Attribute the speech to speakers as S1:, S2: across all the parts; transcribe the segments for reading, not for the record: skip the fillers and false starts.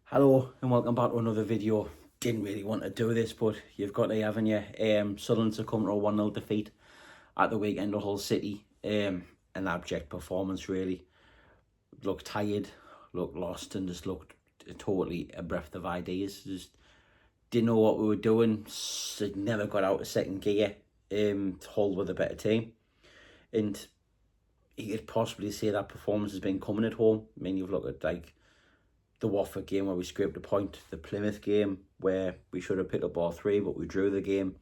S1: Hello and welcome back to another video. Didn't really want to do this, but you've got to, haven't you? Sunderland succumbed to a 1-0 defeat at the weekend to Hull City. An abject performance, really. Looked tired, looked lost, and just looked totally a breath of ideas. Just didn't know what we were doing. Never got out of second gear. Hull with a better team. And you could possibly say that performance has been coming at home. I mean, you've looked at the Watford game where we scraped a point, the Plymouth game where we should have picked up all three, but we drew the game.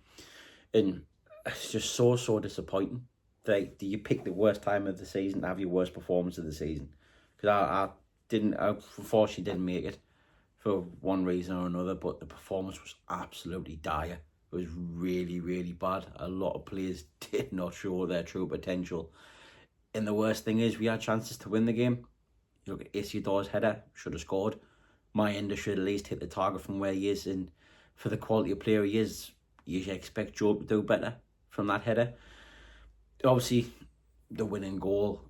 S1: And it's just so disappointing. Do you pick the worst time of the season to have your worst performance of the season? Because I unfortunately didn't make it for one reason or another, but the performance was absolutely dire. It was really bad. A lot of players did not show their true potential. And the worst thing is we had chances to win the game. You look at Isidore's header, should have scored. My ender should at least hit the target from where he is, and for the quality of player he is, you should expect Joe to do better from that header. Obviously, the winning goal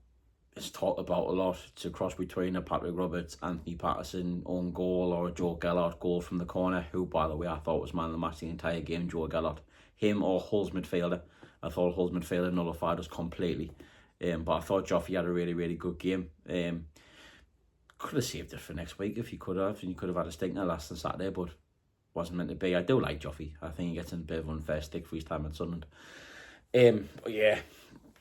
S1: is talked about a lot. It's a cross between a Patrick Roberts, Anthony Patterson own goal or a Joe Gellert goal from the corner, who, by the way, I thought was man of the match the entire game, Joe Gellert. Him or Hull's midfielder. I thought Hull's midfielder nullified us completely. But I thought Joffrey had a really good game. Could have saved it for next week if he could have, and you could have had a stinker last on Saturday, but wasn't meant to be. I do like Joffrey. I think he gets in a bit of unfair stick for his time at Sunderland. But yeah,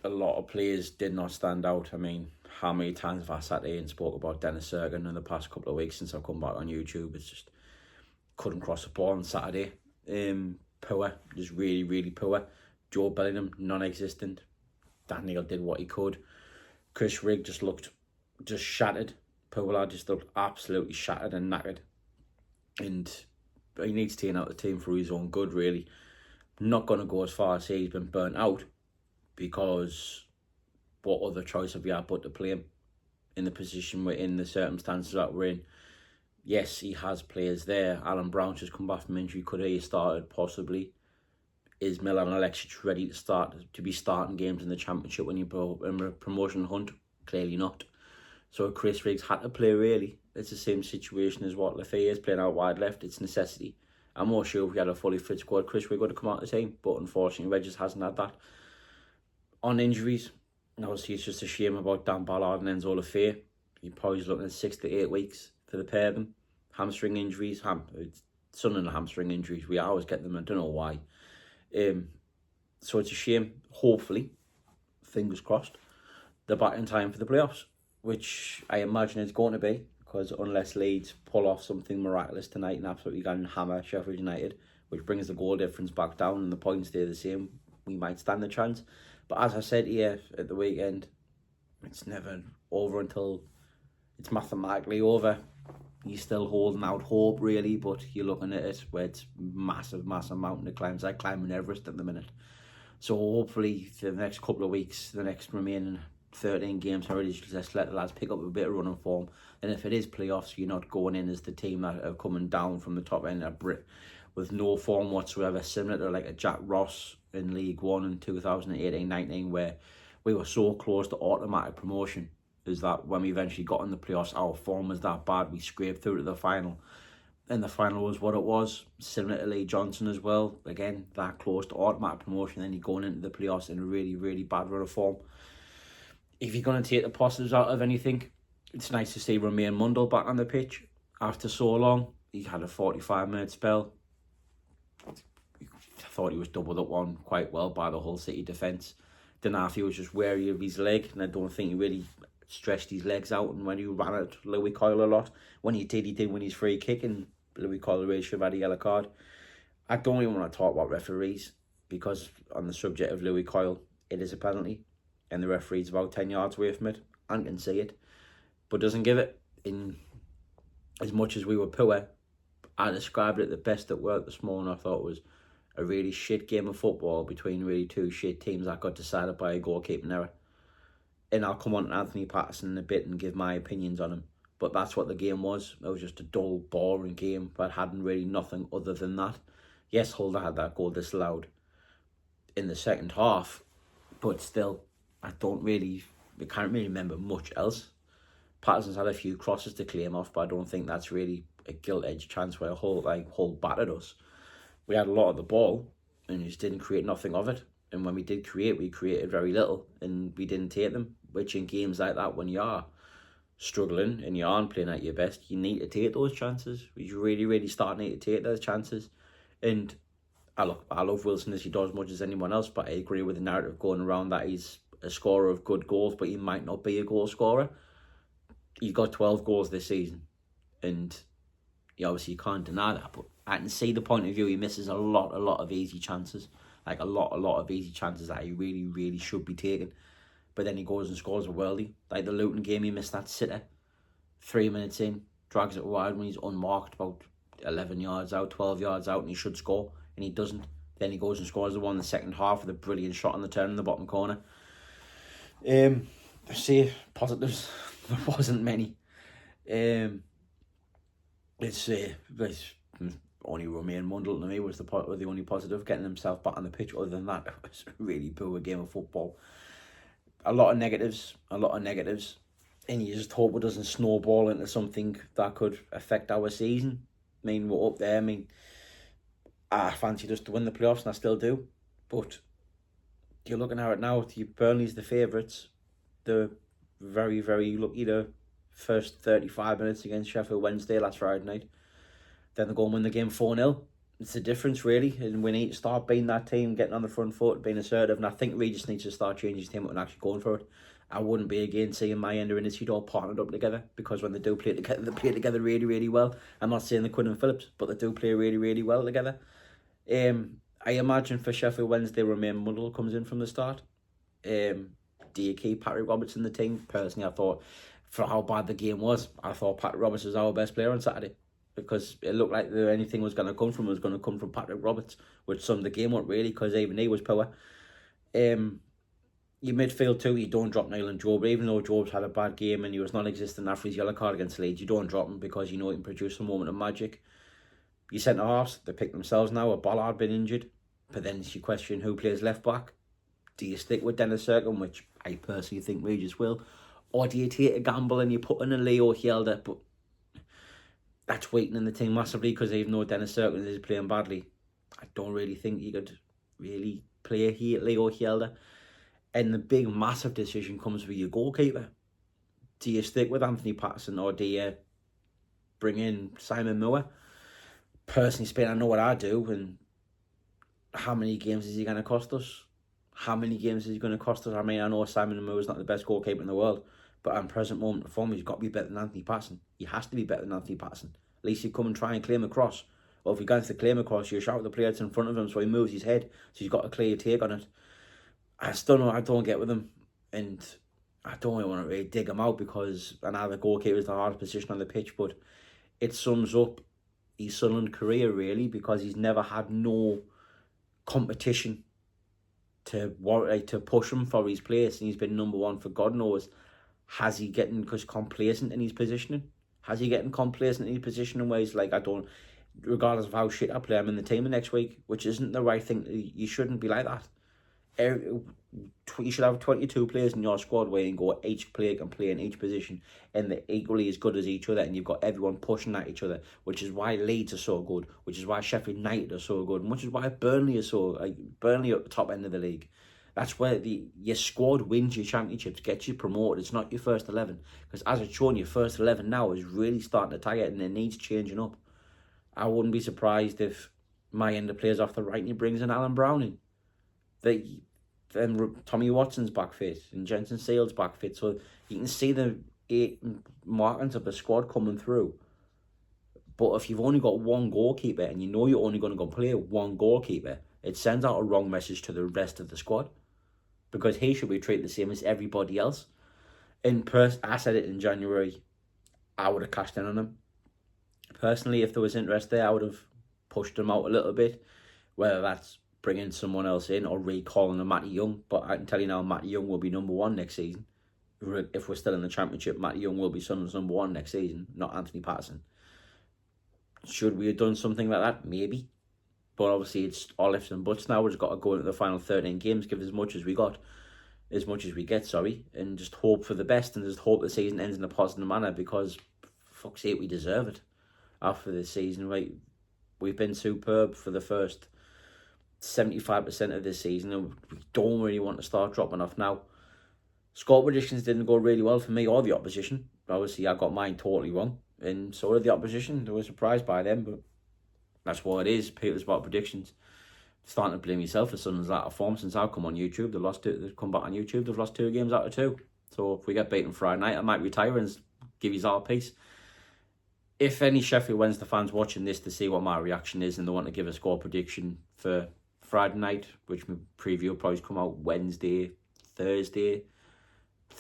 S1: a lot of players did not stand out. I mean, how many times have I sat here and spoke about Dennis Serkin in the past couple of weeks since I've come back on YouTube? It's just couldn't cross the ball on Saturday. Poor, just really poor. Joe Bellingham, non-existent. Daniel did what he could. Chris Rigg just looked shattered. Poor lad just looked absolutely shattered and knackered. And he needs to take out the team for his own good, really. Not going to go as far as say he's been burnt out, because what other choice have we had but to play him in the position we're in, the circumstances that we're in? Yes, he has players there. Alan Brown's just come back from injury. Could he have started? Possibly. Is Milan Alexic ready to be starting games in the Championship when you're in a promotion hunt? Clearly not. So Chris Riggs had to play, really. It's the same situation as what Lafayette is playing out wide left. It's necessity. I'm more sure if we had a fully fit squad, Chris Riggs would have come out of the team. But unfortunately, Regis hasn't had that. On injuries, obviously it's just a shame about Dan Ballard and Enzo Lafayette. You're probably looking at 6 to 8 weeks for the pair of them. Hamstring injuries, Sunderland hamstring injuries. We always get them, I don't know why. So it's a shame. Hopefully, fingers crossed, they're back in time for the playoffs, which I imagine it's going to be, because unless Leeds pull off something miraculous tonight and absolutely go and hammer Sheffield United, which brings the goal difference back down and the points stay the same, we might stand a chance. But as I said here at the weekend, it's never over until it's mathematically over. You're still holding out hope, really, but you're looking at it where it's massive mountain to climb. It's like climbing Everest at the minute. So hopefully the next couple of weeks, the next remaining 13 games, just let the lads pick up a bit of running form. And if it is playoffs, you're not going in as the team that are coming down from the top end of Brit with no form whatsoever, similar to like a Jack Ross in League One in 2018-19, where we were so close to automatic promotion. Is that when we eventually got in the playoffs, our form was that bad, we scraped through to the final. And the final was what it was, similar to Lee Johnson as well. Again, that close to automatic promotion, then you're going into the playoffs in a really bad run of form. If you're going to take the positives out of anything, it's nice to see Romain Mundle back on the pitch after so long. He had a 45-minute spell. I thought he was doubled up on quite well by the Hull City defence. Denafi was just wary of his leg, and I don't think he really stretched his legs out. And when he ran at Louis Coyle a lot, when he did win his free kick, and Louis Coyle really should have had a yellow card. I don't even want to talk about referees, because on the subject of Louis Coyle, it is a penalty, and the referee's about 10 yards away from it and can see it, but doesn't give it. In as much as we were poor, I described it the best at work this morning. I thought it was a really shit game of football between really two shit teams that got decided by a goalkeeping error. And I'll come on to Anthony Patterson in a bit and give my opinions on him. But that's what the game was. It was just a dull, boring game that hadn't really nothing other than that. Yes, Hull had that goal disallowed in the second half, but still, I can't really remember much else. Patterson's had a few crosses to claim off, but I don't think that's really a gilt-edged chance where Hull battered us. We had a lot of the ball and just didn't create nothing of it. And when we did create, we created very little and we didn't take them, which in games like that, when you are struggling and you aren't playing at your best, you need to take those chances. You really, really start need to take those chances. And I love Wilson as he does as much as anyone else, but I agree with the narrative going around that he's a scorer of good goals, but he might not be a goal scorer. He's got 12 goals this season, and obviously you can't deny that, but I can see the point of view. He misses a lot of easy chances, like a lot of easy chances that he really, really should be taking. But then he goes and scores a worldie. Like the Luton game, he missed that sitter 3 minutes in, drags it wide when he's unmarked, about 11 yards out, 12 yards out, and he should score, and he doesn't. Then he goes and scores the one in the second half with a brilliant shot on the turn in the bottom corner. See, positives, there wasn't many. It's only Romain Mundle to me was the only positive, getting himself back on the pitch. Other than that, it was a really poor game of football. A lot of negatives, and you just hope it doesn't snowball into something that could affect our season. I mean, we're up there. I mean, I fancied us to win the playoffs, and I still do. But you're looking at it now, Burnley's the favourites. They're very, very lucky to first 35 minutes against Sheffield Wednesday last Friday night. Then they go and win the game 4-0. It's the difference, really. And we need to start being that team, getting on the front foot, being assertive. And I think we just need to start changing his team and actually going for it. I wouldn't be against seeing Mayenda and Isidore partnered up together, because when they do play together, they play together really, really well. I'm not saying the Quinn and Phillips, but they do play really, really well together. I imagine for Sheffield Wednesday, Romain Mundle comes in from the start. Do you keep Patrick Roberts in the team? Personally, I thought, for how bad the game was, I thought Patrick Roberts was our best player on Saturday, because it looked like anything was going to come from Patrick Roberts, which summed the game up really, because even he was poor. Your midfield too, you don't drop Niall and Job, even though Job's had a bad game and he was non-existent after his yellow card against Leeds. You don't drop him because you know he can produce a moment of magic. Your centre halves, they pick themselves now. A Bollard been injured, but then it's your question: who plays left back? Do you stick with Dennis Cirkin, which I personally think we just will, or do you take a gamble and you put in a Leo Hjelde? But that's weakening the team massively, because even though Dennis Cirkin is playing badly, I don't really think you could really play Leo Hjelde. And the big, massive decision comes with your goalkeeper. Do you stick with Anthony Patterson, or do you bring in Simon Moore? Personally speaking, I know what I do, and how many games is he going to cost us? I mean, I know Simon Moore is not the best goalkeeper in the world, but at present moment of form, he's got to be better than Anthony Patterson. He has to be better than Anthony Patterson. At least he'd come and try and claim a cross. Or if he gets to claim a cross, you shout at the player that's in front of him so he moves his head, so he's got a clear take on it. I still know I don't get with him, and I don't really want to really dig him out, because another goalkeeper is the hardest position on the pitch, but it sums up his Sunderland career really, because he's never had no competition to push him for his place, and he's been number one for God knows. Has he getting complacent in his positioning? Where he's like, regardless of how shit I play, I'm in the team the next week, which isn't the right thing. You shouldn't be like that. You should have 22 players in your squad where you can go, each player can play in each position and they're equally as good as each other, and you've got everyone pushing at each other, which is why Leeds are so good, which is why Sheffield United are so good, and which is why Burnley are so Burnley at the top end of the league. That's where your squad wins your championships, gets you promoted. It's not your first 11, because as it's shown, your first 11 now is really starting to tire, and it needs changing up. I wouldn't be surprised if Mayenda plays off the right and he brings in Alan Browning. Then Tommy Watson's back fit and Jensen Sale's back fit, so you can see the 8 markings of the squad coming through. But if you've only got one goalkeeper and you know you're only going to go play one goalkeeper, it sends out a wrong message to the rest of the squad, because he should be treated the same as everybody else. I said it in January, I would have cashed in on him. Personally, if there was interest there, I would have pushed him out a little bit, whether that's bringing someone else in or recalling a Matty Young. But I can tell you now, Matty Young will be number one next season. If we're still in the Championship, Matty Young will be Sunderland's number one next season, not Anthony Patterson. Should we have done something like that? Maybe. But obviously it's all ifs and buts now. We've just got to go into the final 13 games, give as much as we got. as much as we get, and just hope for the best and just hope the season ends in a positive manner, because for fuck's sake, we deserve it after this season, right? We've been superb for the first 75% of this season, and we don't really want to start dropping off now. Score predictions didn't go really well for me or the opposition. Obviously, I got mine totally wrong, and so did the opposition. They were surprised by them, but that's what it is. People's about predictions. Starting to blame yourself for Sunderland's lack of form since I've come on YouTube. They've come back on YouTube. They've lost 2 games out of 2. So if we get beaten Friday night, I might retire and give you all a piece. If any Sheffield Wednesday fans watching this to see what my reaction is and they want to give a score prediction for Friday night, which my preview will probably come out Thursday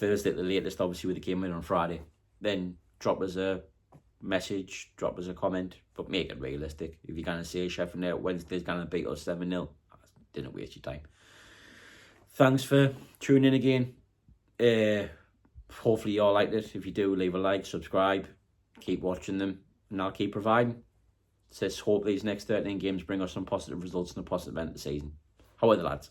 S1: at the latest, obviously, with the game in on Friday, then drop us a message, drop us a comment, but make it realistic. If you're going to say Sheffield Wednesday's going to beat us 7-0, didn't waste your time. Thanks for tuning in again. Hopefully you all liked it. If you do, leave a like, subscribe, keep watching them, and I'll keep providing. Says hope these next 13 games bring us some positive results and a positive end of the season. How are the lads?